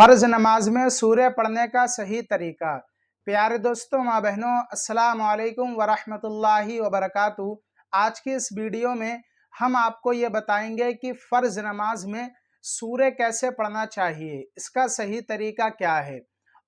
फर्ज नमाज में सूर्य पढ़ने का सही तरीका। प्यारे दोस्तों, माँ बहनों, अस्सलाम वालेकुम वरहमतुल्लाहि वबरकातुहू। आज की इस वीडियो में हम आपको ये बताएंगे कि फ़र्ज नमाज में सूर्य कैसे पढ़ना चाहिए, इसका सही तरीका क्या है।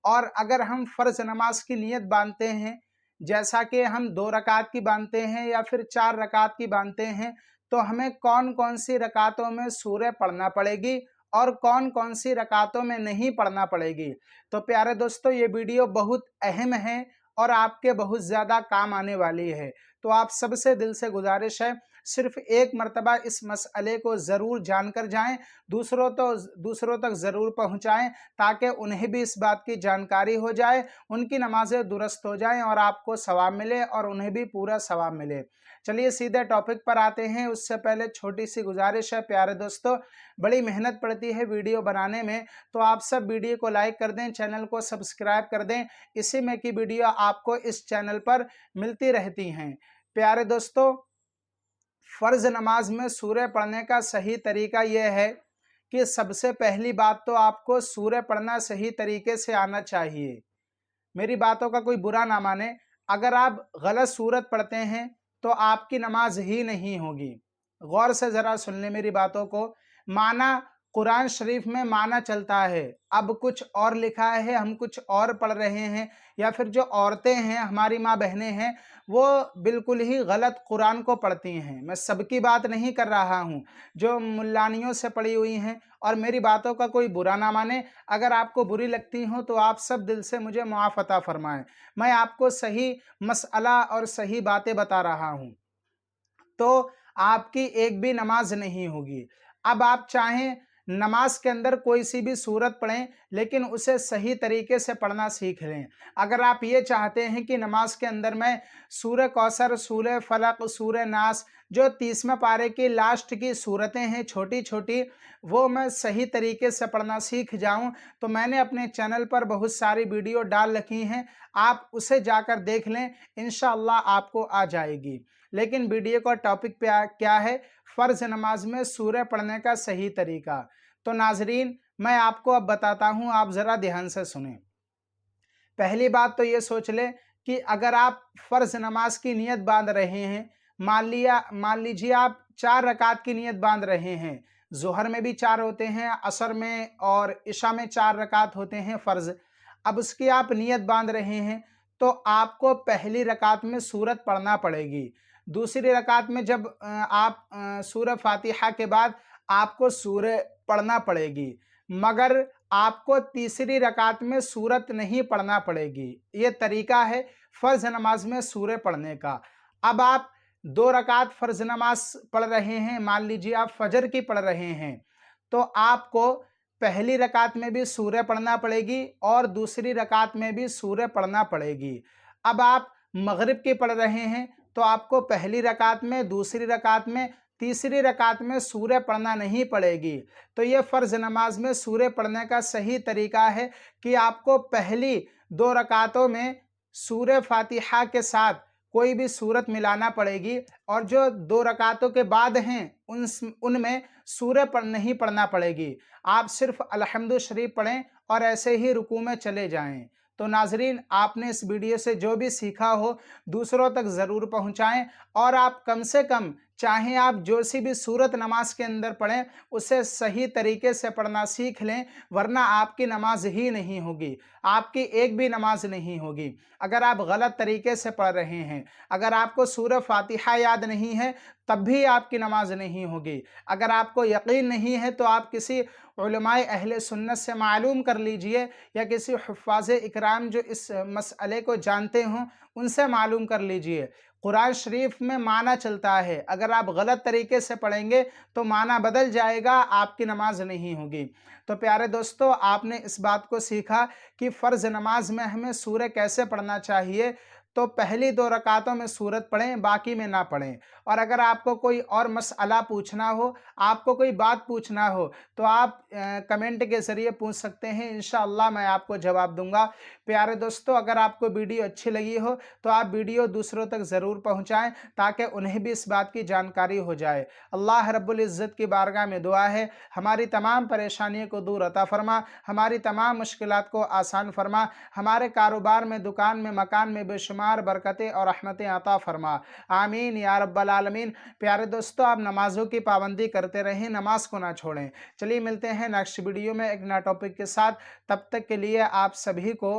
और अगर हम फ़र्ज नमाज की नियत बांधते हैं, जैसा कि हम 2 रकात की बांधते हैं या फिर 4 रकात की बांधते हैं, तो हमें कौन कौन सी रकातों में सूर्य पढ़ना पड़ेगी और कौन कौन सी रकातों में नहीं पढ़ना पड़ेगी। तो प्यारे दोस्तों, ये वीडियो बहुत अहम है और आपके बहुत ज़्यादा काम आने वाली है। तो आप सबसे दिल से गुजारिश है, सिर्फ एक मर्तबा इस मसले को ज़रूर जानकर जाएं, दूसरों तक ज़रूर पहुंचाएं, ताकि उन्हें भी इस बात की जानकारी हो जाए, उनकी नमाज़ें दुरुस्त हो जाएं और आपको सवाब मिले और उन्हें भी पूरा सवाब मिले। चलिए सीधे टॉपिक पर आते हैं। उससे पहले छोटी सी गुजारिश है प्यारे दोस्तों, बड़ी मेहनत पड़ती है वीडियो बनाने में, तो आप सब वीडियो को लाइक कर दें, चैनल को सब्सक्राइब कर दें। इसी में की वीडियो आपको इस चैनल पर मिलती रहती हैं। प्यारे दोस्तों, फ़र्ज नमाज में सूर्य पढ़ने का सही तरीका यह है कि सबसे पहली बात तो आपको सूर्य पढ़ना सही तरीके से आना चाहिए। मेरी बातों का कोई बुरा ना माने, अगर आप गलत सूरत पढ़ते हैं तो आपकी नमाज ही नहीं होगी। गौर से ज़रा सुन लें मेरी बातों को। माना कुरान शरीफ में माना चलता है, अब कुछ और लिखा है, हम कुछ और पढ़ रहे हैं, या फिर जो औरतें हैं, हमारी माँ बहनें हैं, वो बिल्कुल ही गलत कुरान को पढ़ती हैं। मैं सबकी बात नहीं कर रहा हूँ, जो मुल्लानियों से पढ़ी हुई हैं। और मेरी बातों का कोई बुरा ना माने, अगर आपको बुरी लगती हो तो आप सब दिल से मुझे मुआफ़ अता फरमाएं। मैं आपको सही मसला और सही बातें बता रहा हूँ, तो आपकी एक भी नमाज नहीं होगी। अब आप चाहें नमाज के अंदर कोई सी भी सूरत पढ़ें, लेकिन उसे सही तरीके से पढ़ना सीख लें। अगर आप ये चाहते हैं कि नमाज के अंदर मैं सूरह कौसर, सूरह फलक, सूरह नास, जो 30वें पारे की लास्ट की सूरतें हैं छोटी छोटी, वो मैं सही तरीके से पढ़ना सीख जाऊं, तो मैंने अपने चैनल पर बहुत सारी वीडियो डाल रखी हैं, आप उसे जाकर देख लें, इंशाअल्लाह आपको आ जाएगी। लेकिन वीडियो का टॉपिक क्या है? फ़र्ज नमाज में सूरह पढ़ने का सही तरीका। तो नाजरीन, मैं आपको अब बताता हूँ, आप ज़रा ध्यान से सुनें। पहली बात तो ये सोच लें कि अगर आप फ़र्ज नमाज की नियत बांध रहे हैं, मान लीजिए आप 4 रकात की नियत बांध रहे हैं। ज़ोहर में भी 4 होते हैं, असर में और इशा में 4 रकात होते हैं फ़र्ज। अब उसकी आप नियत बांध रहे हैं, तो आपको पहली रकात में सूरत पढ़ना पड़ेगी। दूसरी रकात में जब आप सूरह फातिहा के बाद आपको सूरह पढ़ना पड़ेगी, मगर आपको तीसरी रकात में सूरत नहीं पढ़ना पड़ेगी। ये तरीका है फ़र्ज नमाज में सूरह पढ़ने का। अब आप 2 रकात फ़र्ज नमाज पढ़ रहे हैं, मान लीजिए आप फजर की पढ़ रहे हैं, तो आपको पहली रकात में भी सूरह पढ़ना पड़ेगी और दूसरी रकात में भी सूरह पढ़ना पड़ेगी। अब आप मगरिब की पढ़ रहे हैं, तो आपको पहली रकात में, दूसरी रकात में, तीसरी रकात में सूरह पढ़ना नहीं पड़ेगी। तो ये फ़र्ज नमाज में सूरह पढ़ने का सही तरीका है कि आपको पहली 2 रकातों में सूरह फातिहा के साथ कोई भी सूरत मिलाना पड़ेगी, और जो 2 रकातों के बाद हैं उनमें सूरह नहीं पढ़ना पड़ेगी। आप सिर्फ अलहम्दु शरीफ पढ़ें और ऐसे ही रुकू में चले जाएं। तो नाजरीन, आपने इस वीडियो से जो भी सीखा हो दूसरों तक ज़रूर पहुँचाएँ, और आप कम से कम, चाहे आप जो सी भी सूरत नमाज के अंदर पढ़ें, उसे सही तरीके से पढ़ना सीख लें, वरना आपकी नमाज ही नहीं होगी, आपकी एक भी नमाज नहीं होगी। अगर आप गलत तरीके से पढ़ रहे हैं, अगर आपको सूरह फातिहा याद नहीं है, तब भी आपकी नमाज नहीं होगी। अगर आपको यकीन नहीं है, तो आप किसी उलमाए अहले सुन्नत से मालूम कर लीजिए, या किसी हुफ़्फ़ाज़े इकराम जो इस मसले को जानते हों, उनसे मालूम कर लीजिए। कुरान शरीफ में माना चलता है, अगर आप गलत तरीके से पढ़ेंगे तो माना बदल जाएगा, आपकी नमाज नहीं होगी। तो प्यारे दोस्तों, आपने इस बात को सीखा कि फ़र्ज नमाज में हमें सूरह कैसे पढ़ना चाहिए। تو پہلی 2 رکعتوں میں سورت پڑھیں، باقی میں نہ پڑھیں۔ اور اگر آپ کو کوئی اور مسئلہ پوچھنا ہو، آپ کو کوئی بات پوچھنا ہو تو آپ کمنٹ کے ذریعے پوچھ سکتے ہیں، انشاءاللہ میں آپ کو جواب دوں گا۔ پیارے دوستو، اگر آپ کو ویڈیو اچھی لگی ہو تو آپ ویڈیو دوسروں تک ضرور پہنچائیں تاکہ انہیں بھی اس بات کی جانکاری ہو جائے۔ اللہ رب العزت کی بارگاہ میں دعا ہے ہماری تمام پریشانیوں کو دور عطا فرما، ہماری تمام مشکلات کو آسان فرما، ہمارے کاروبار میں، دکان میں، مکان میں بے شمار برکتیں اور رحمتیں عطا فرما، آمین یا رب العالمین۔ پیارے دوستو، آپ نمازوں کی پابندی کرتے رہیں، نماز کو نہ چھوڑیں۔ چلیے ملتے ہیں نیکسٹ ویڈیو میں ایک نیا ٹاپک کے ساتھ، تب تک کے لیے آپ سبھی کو